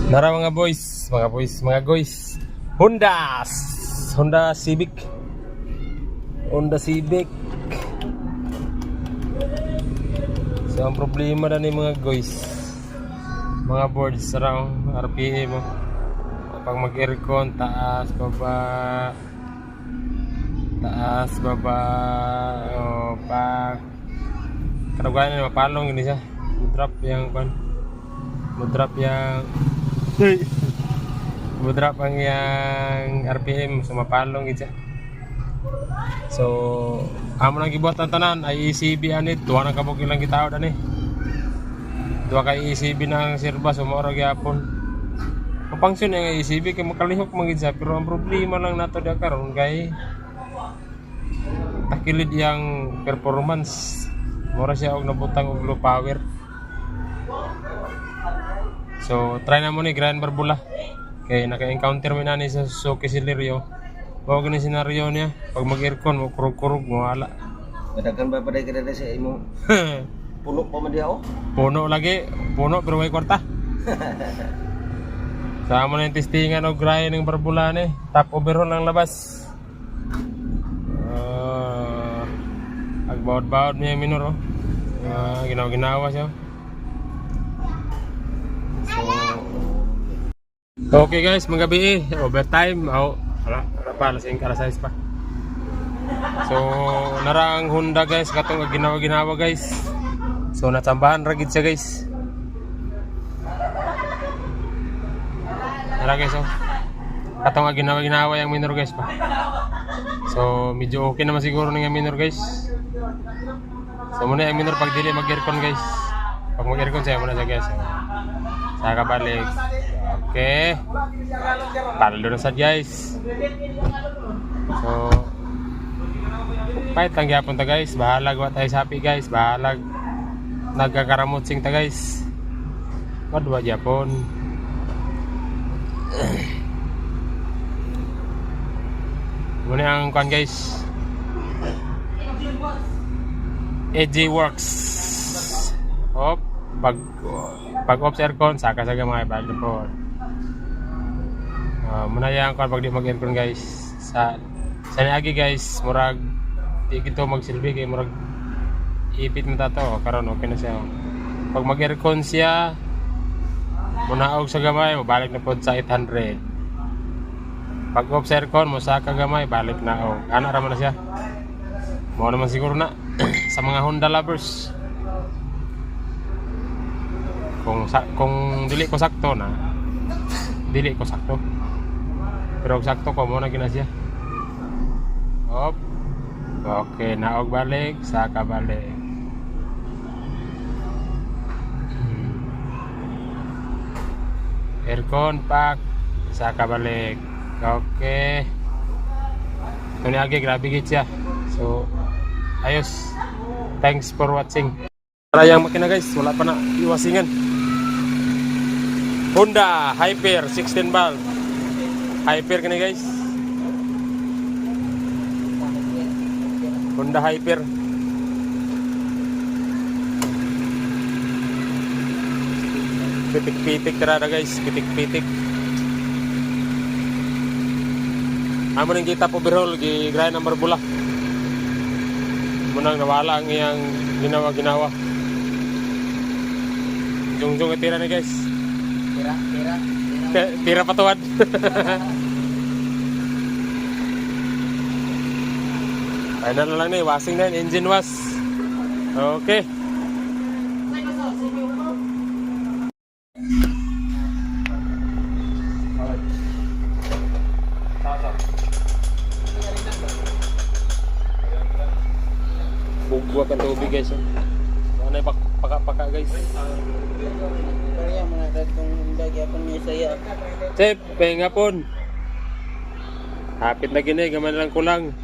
Nara mga boys, mga guys. Honda Civic. So ang problema na ni mga guys, mga boards around RPM mo. Pag mag-aircon, taas, baba. O pag karugahan na mapalong ini siya. Drop yang Mudrap ang yang RPM so mapalong gid siya. So amo nang gibuhat ang tanan ay ECB anit, duha na kabog ilang gitaod ani. Duha kay ECB nang sirba so mao gyapon. Ang function ng ECB kay makalihok man gid siya, pero ang problema lang nato da karon kay takilid yang performance. Mura siya og nabutang og low power. So try na mo ni Grand Barbula. Kaya naka-encounter mo na ni sa Suzuki Celerio. Huwag ni senaryo niya. Pag mag-aircon mo kurug-kurug mo wala. Madagan ba paday kada sa imo? Puno pa man diha oh. Puno lagi, puno pero may kwarta. Sama na yung testingan o gray ng Barbula ni. Top overhaul lang labas. Agbawad-bawad niya yung minor oh. Ginawa siya. Okay guys, mga gabi overtime. Wala pa, lasing ka, alas pa. So, narang Honda guys, katong ginawa guys. So, natsambahan ragid siya guys. Nara guys oh. Katong ginawa yung minor guys pa. So, medyo okay naman siguro ng minor guys. So, muna yung minor pag dili mag-aircon guys. Pag mag-aircon siya muna siya guys. Saka balik. Okay. Palo na sa guys. So pahit lang gyapon ta guys. Bahalag wa tayo sapi guys. Bahalag nagkakaramutsing ta guys. Wadwa gyapon. Muna ang kuan guys. AJ Works. Hop. Pag off sa aircon, saka sa gamay balik na po. Muna yan kung pag di mag-aircon guys. Sa niagi guys, murag di gito magsilbi kay murag ipit mo tato. Karon okay na siya. Pag mag-aircon siya, muna og sa gamay, balik na po sa 800. Pag off sa aircon, mo saka gamay, balik na og. Ana ra man na siya. Mo naman siguro na sa mga Honda lovers. Kung dili ko sakto na pero sakto ko mo na gina siya. Hop. Okay, naog balik, saka balik. Aircon pack, saka balik. Okay. Tuni agi grabe gid siya. So ayos. Thanks for watching. Para yang makina guys, wala pa na iwasingan. Honda Hyper 16 valve. Hyper kani guys. Honda Hyper. Pitik-pitik terada guys, pitik-pitik. Amo nang kita po overhaul gi gray number bula. Munang nawala ang iyang ginawa. Jungjung itira ni guys. Tira patuad. Final na lang nih, washing na engine wash. Okay. Bubuak ang tubig guys. Ano yung paka guys. Kaya mga datong gyapon ni saya. Chef, pahinga pon. Hapit na gini, gaman lang kulang.